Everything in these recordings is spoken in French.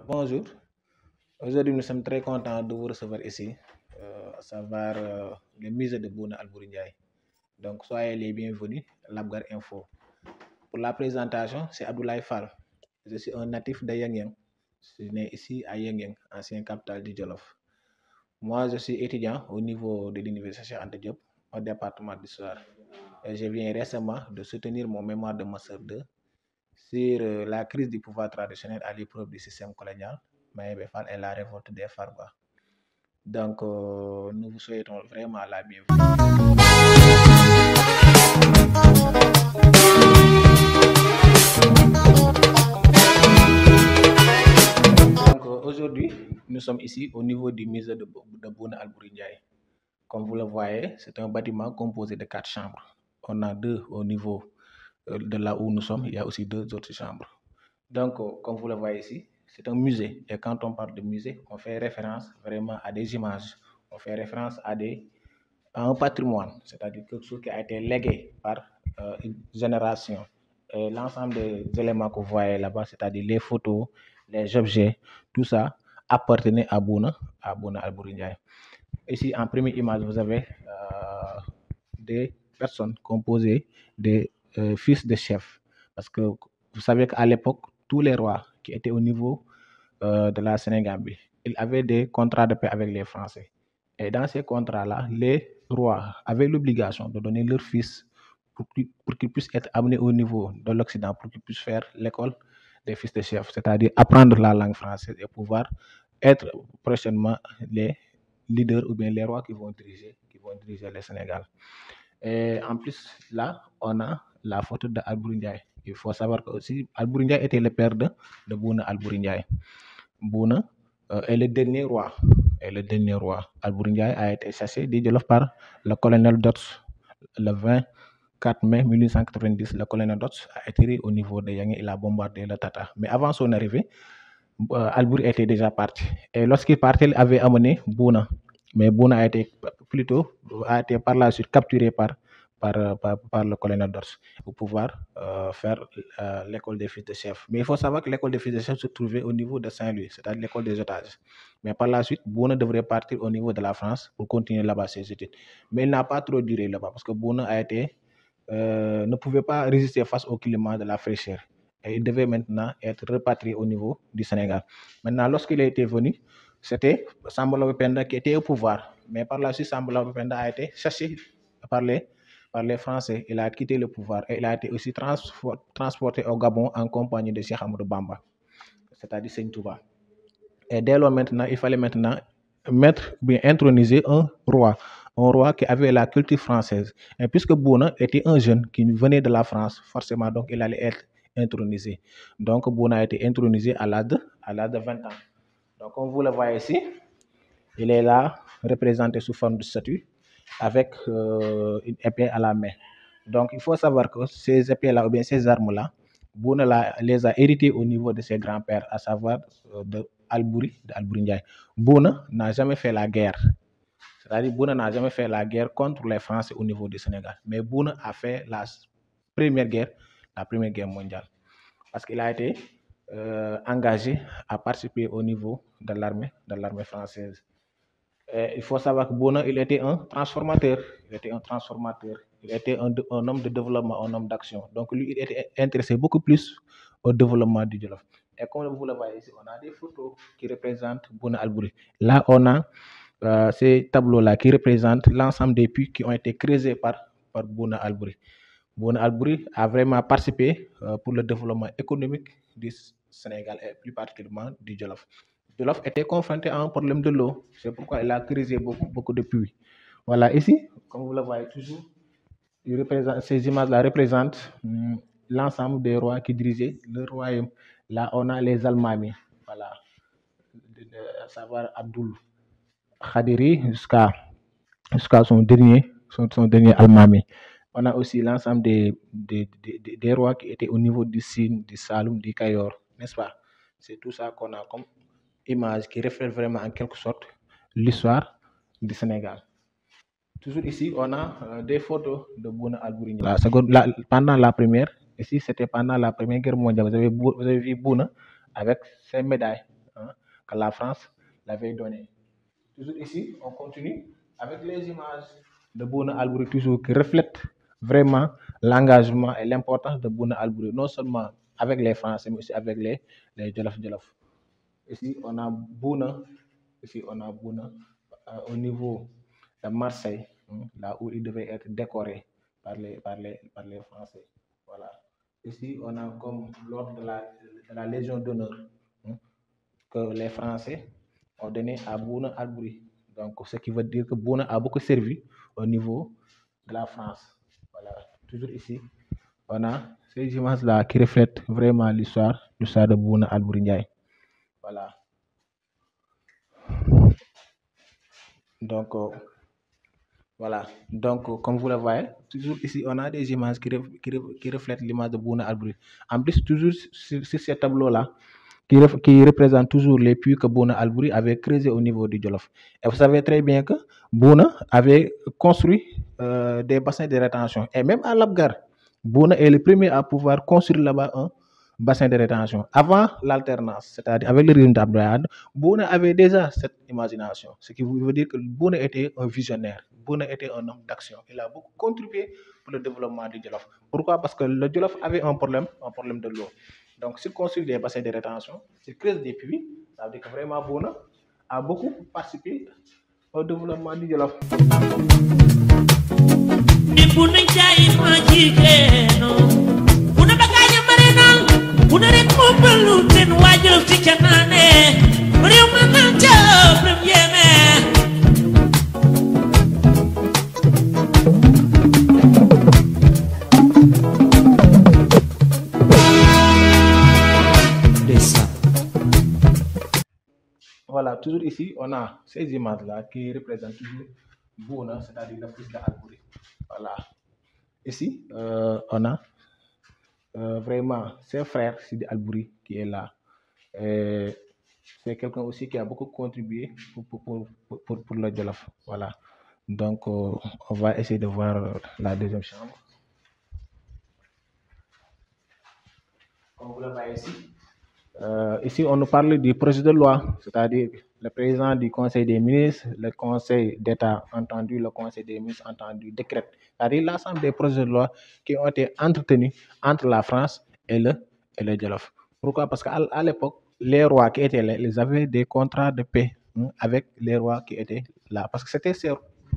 Bonjour, aujourd'hui nous sommes très contents de vous recevoir ici, à savoir le musée de Bouna Al Ndiaye. Donc soyez les bienvenus à l'Abgar Info. Pour la présentation, c'est Abdoulaye Fall. Je suis un natif de Yang. Je suis né ici à Yang, ancienne capitale du Jolof. Moi, je suis étudiant au niveau de l'Université Cheikh Anta Diop, au département d'Histoire. Et je viens récemment de soutenir mon mémoire de master 2 sur la crise du pouvoir traditionnel à l'épreuve du système colonial, Mayebe Fall et la révolte des Farba. Donc, nous vous souhaitons vraiment la bienvenue. Donc, aujourd'hui, nous sommes ici au niveau du musée de Bouna Al Ndiaye. Comme vous le voyez, c'est un bâtiment composé de 4 chambres. On a 2 au niveau de là où nous sommes, il y a aussi 2 autres chambres. Donc, comme vous le voyez ici, c'est un musée. Et quand on parle de musée, on fait référence vraiment à des images, on fait référence à un patrimoine, c'est-à-dire quelque chose qui a été légué par une génération. Et l'ensemble des éléments que vous voyez là-bas, c'est-à-dire les photos, les objets, tout ça appartenait à Bouna Al Ndiaye. Ici, en première image, vous avez des personnes composées des fils de chefs. Parce que vous savez qu'à l'époque, tous les rois qui étaient au niveau de la Sénégambie, ils avaient des contrats de paix avec les Français. Et dans ces contrats-là, les rois avaient l'obligation de donner leurs fils pour qu'ils puissent être amenés au niveau de l'Occident, pour qu'ils puissent faire l'école des fils de chefs, c'est-à-dire apprendre la langue française et pouvoir être prochainement les leaders ou bien les rois qui vont diriger le Sénégal. Et en plus, là, on a la photo de Alboury Ndiaye. Il faut savoir que aussi Alboury Ndiaye était le père de Bouna Alboury Ndiaye. Bouna est le dernier roi. Alboury Ndiaye a été chassé du Jolof par le colonel Dodds le 24 mai 1890. Le colonel Dodds a atterri au niveau de Yang et il a bombardé le Tata. Mais avant son arrivée, Alboury était déjà parti. Et lorsqu'il partait, il avait amené Bouna. Mais Bouna a été par la suite capturé par le colonel Dodds pour pouvoir faire l'école des fils de chef. Mais il faut savoir que l'école des fils de chef se trouvait au niveau de Saint-Louis, c'est-à-dire l'école des otages. Mais par la suite, Bouna devrait partir au niveau de la France pour continuer là-bas ses études. Mais il n'a pas trop duré là-bas parce que Bouna ne pouvait pas résister face au climat de la fraîcheur. Et il devait maintenant être repatrié au niveau du Sénégal. Maintenant, lorsqu'il était venu, c'était Samba Laobé Penda qui était au pouvoir. Mais par la suite, Samba Laobé Penda a été chassé par les Français. Il a quitté le pouvoir et il a été aussi transporté au Gabon en compagnie de Cheikh Amadou Bamba, c'est-à-dire Seigne Touba. Et dès lors maintenant, il fallait maintenant introniser un roi qui avait la culture française. Et puisque Bouna était un jeune qui venait de la France, forcément donc il allait être intronisé. Donc Bouna a été intronisé à l'âge de 20 ans. Donc comme vous le voyez ici, il est là représenté sous forme de statue avec une épée à la main. Donc il faut savoir que ces épées-là ou bien ces armes-là, Bouna les a héritées au niveau de ses grands-pères, à savoir de Alboury Ndiaye. Bouna n'a jamais fait la guerre. C'est-à-dire Bouna n'a jamais fait la guerre contre les Français au niveau du Sénégal. Mais Bouna a fait la première guerre mondiale. Parce qu'il a été engagé à participer au niveau de l'armée française. Et il faut savoir que Bouna, il était un transformateur. Il était un homme de développement, un homme d'action. Donc lui, il était intéressé beaucoup plus au développement du Jolof. Et comme vous le voyez ici, on a des photos qui représentent Bouna Alboury. Là, on a ces tableaux-là qui représentent l'ensemble des puits qui ont été creusés par Bouna Alboury. Bouna Alboury a vraiment participé pour le développement économique du Sénégal et plus particulièrement du Jolof. Jolof était confronté à un problème de l'eau. C'est pourquoi il a creusé beaucoup de puits. Voilà, ici, comme vous le voyez toujours, ces images-là représentent l'ensemble des rois qui dirigeaient le royaume. Là, on a les Almami, voilà, à savoir Abdoul Khadiri jusqu'à son dernier Almami. On a aussi l'ensemble des rois qui étaient au niveau du Sine, du Saloum, du Kayor, n'est-ce pas? C'est tout ça qu'on a comme image qui reflète vraiment en quelque sorte l'histoire du Sénégal. Toujours ici, on a des photos de Bouna Alboury Ndiaye. Pendant la première, ici c'était pendant la première guerre mondiale. Vous avez vu Bouna avec ses médailles. hein, que la France l'avait donné. Toujours ici, on continue avec les images de Bouna Albouri, toujours qui reflètent vraiment l'engagement et l'importance de Bouna Albouri, non seulement avec les Français, mais aussi avec les Jolof Jolof. Ici, on a Bouna, ici, on a Bouna au niveau de Marseille, hein, là où il devait être décoré par les Français. Voilà. Ici, on a comme l'ordre de la Légion d'honneur, hein, que les Français ont donné à Bouna Albouri. Donc, ce qui veut dire que Bouna a beaucoup servi au niveau de la France. Voilà. Toujours ici, on a ces images-là qui reflètent vraiment l'histoire de Bouna Albouri Ndiaye. Voilà. Donc, voilà. Donc, comme vous le voyez, toujours ici, on a des images qui reflètent l'image de Bouna Albouri. En plus, toujours sur ces tableaux-là, qui représente toujours les puits que Bouna Albouri avait creusés au niveau du Jolof. Et vous savez très bien que Bouna avait construit des bassins de rétention. Et même à Labgar, Bouna est le premier à pouvoir construire là-bas un bassin de rétention. Avant l'alternance, c'est-à-dire avec le régime d'Abdouyad, Bouna avait déjà cette imagination. Ce qui veut dire que Bouna était un visionnaire. Bouna était un homme d'action. Il a beaucoup contribué pour le développement du Jolof. Pourquoi? Parce que le Jolof avait un problème de l'eau. Donc, s'il construit des bassins de rétention, s'il creuse des puits, ça veut dire que vraiment Bouna a beaucoup participé au développement du Jolof. Voilà, toujours ici, on a ces images-là qui représentent toujours Bouna, c'est-à-dire le fils d'Albouri. Voilà. Ici, on a vraiment ses frères, Sidi Albouri, qui est là. C'est quelqu'un aussi qui a beaucoup contribué pour le Jolof. Voilà. Donc, on va essayer de voir la deuxième chambre. Comme vous le voyez ici. Ici, on nous parle du projet de loi, c'est-à-dire le président du Conseil des ministres, le Conseil d'État entendu, le Conseil des ministres entendu, décrète. C'est-à-dire l'ensemble des projets de loi qui ont été entretenus entre la France et le Jolof. Pourquoi? Parce qu'à l'époque, les rois qui étaient là, ils avaient des contrats de paix, hein, avec les rois qui étaient là. Parce que c'était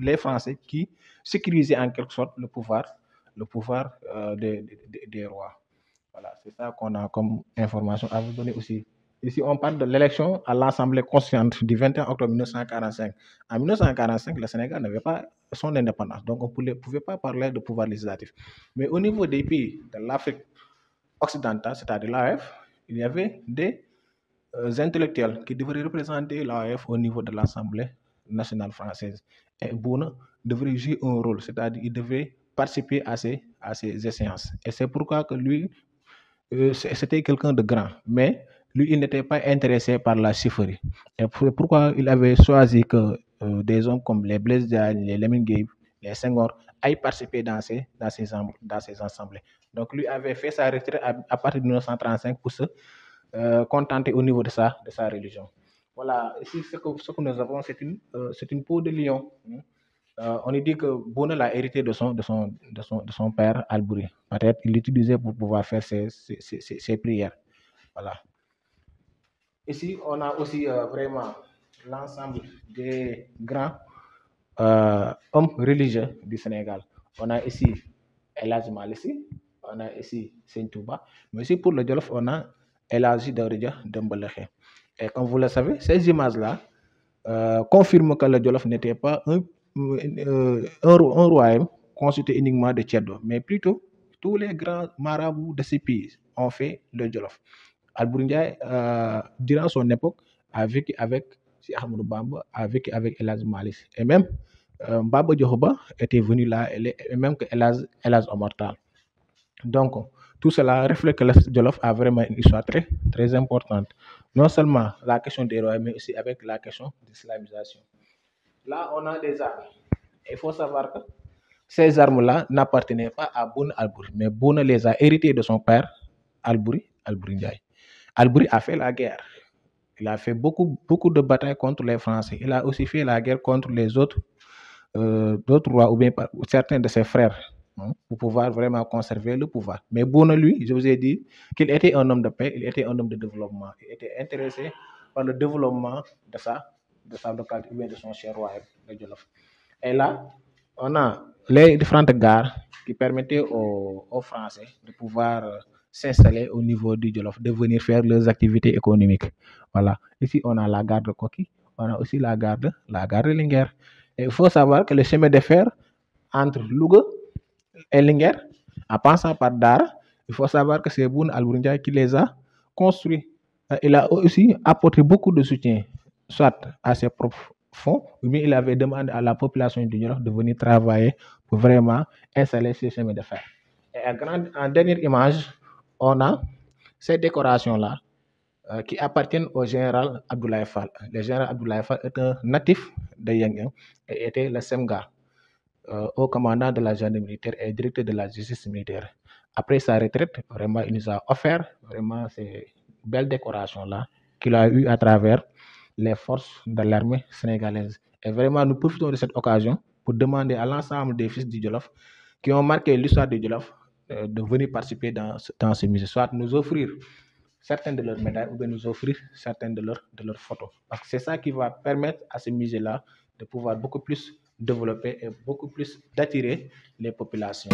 les Français qui sécurisaient en quelque sorte le pouvoir des rois. Voilà, c'est ça qu'on a comme information à vous donner aussi. Ici, on parle de l'élection à l'Assemblée constituante du 21 octobre 1945. En 1945, le Sénégal n'avait pas son indépendance, donc on ne pouvait pas parler de pouvoir législatif. Mais au niveau des pays de l'Afrique occidentale, c'est-à-dire l'AF, il y avait des intellectuels qui devraient représenter l'AF au niveau de l'Assemblée nationale française. Et Bouna devrait jouer un rôle, c'est-à-dire il devait participer à ces échéances. Et c'est pourquoi que lui, c'était quelqu'un de grand, mais lui, il n'était pas intéressé par la chefferie. Et pourquoi il avait choisi que des hommes comme les Blaise Diagne, les Lamine Gueye, les Senghor aillent participer dans ces assemblées. Donc, lui avait fait sa retraite à partir de 1935 pour se contenter au niveau de sa religion. Voilà, ici, ce que nous avons, c'est une peau de lion. On dit que Bouna l'a hérité de son père Albouri. Peut-être il l'utilisait pour pouvoir faire ses prières. Voilà. Ici, on a aussi vraiment l'ensemble des grands hommes religieux du Sénégal. On a ici El Hadji Malick, on a ici Seigne Touba, mais aussi pour le Jolof, on a El Hadji Daouda Dembélé. Et comme vous le savez, ces images-là confirment que le Jolof n'était pas un royaume constitué uniquement de Tchèdo, mais plutôt tous les grands marabouts de ces pays ont fait le Jolof. Albouri Ndiaye, durant son époque, a vécu avec Ahmadou Bamba, a vécu avec El Hadji Malick. Et même Baba Diokhoba était venu là, et même que El Hadji Omar Tall. Donc, tout cela reflète que le Jolof a vraiment une histoire très, très importante. Non seulement la question des rois, mais aussi avec la question de l'islamisation. Là, on a des armes. Il faut savoir que ces armes-là n'appartenaient pas à Bouna Albouri, mais Bouna les a héritées de son père, Albouri Ndiaye. Albouri a fait la guerre. Il a fait beaucoup de batailles contre les Français. Il a aussi fait la guerre contre les autres, d'autres rois ou bien certains de ses frères, hein, pour pouvoir vraiment conserver le pouvoir. Mais Bouna, lui, je vous ai dit qu'il était un homme de paix, il était un homme de développement. Il était intéressé par le développement de sa localité ou bien de son cher royaume de Jolof. Et là, on a les différentes gares qui permettaient aux Français de pouvoir s'installer au niveau du Jolof, de venir faire leurs activités économiques. Voilà. Ici, on a la gare de Koki, on a aussi la gare de Linguère. Et il faut savoir que le chemin de fer entre Louga et Linguère, en passant par Dara, il faut savoir que c'est Boun Al-Bourindjaï qui les a construits. Il a aussi apporté beaucoup de soutien, soit à ses propres fonds, ou bien il avait demandé à la population du Jolof de venir travailler pour vraiment installer ces chemins de fer. Et en dernière image, on a ces décorations-là qui appartiennent au général Abdoulaye Fall. Le général Abdoulaye Fall est un natif de Yengen et était le SEMGA, haut commandant de la gendarmerie militaire et directeur de la justice militaire. Après sa retraite, vraiment, il nous a offert vraiment ces belles décorations-là qu'il a eues à travers les forces de l'armée sénégalaise. Et vraiment, nous profitons de cette occasion pour demander à l'ensemble des fils du Jolof qui ont marqué l'histoire du Jolof de venir participer dans ce musée, soit nous offrir certaines de leurs médailles ou bien nous offrir certaines de leurs photos. Parce que c'est ça qui va permettre à ce musée-là de pouvoir beaucoup plus développer et beaucoup plus d'attirer les populations.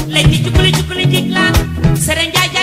Lady Chukuli Chukuli Jiklan, Serenjaja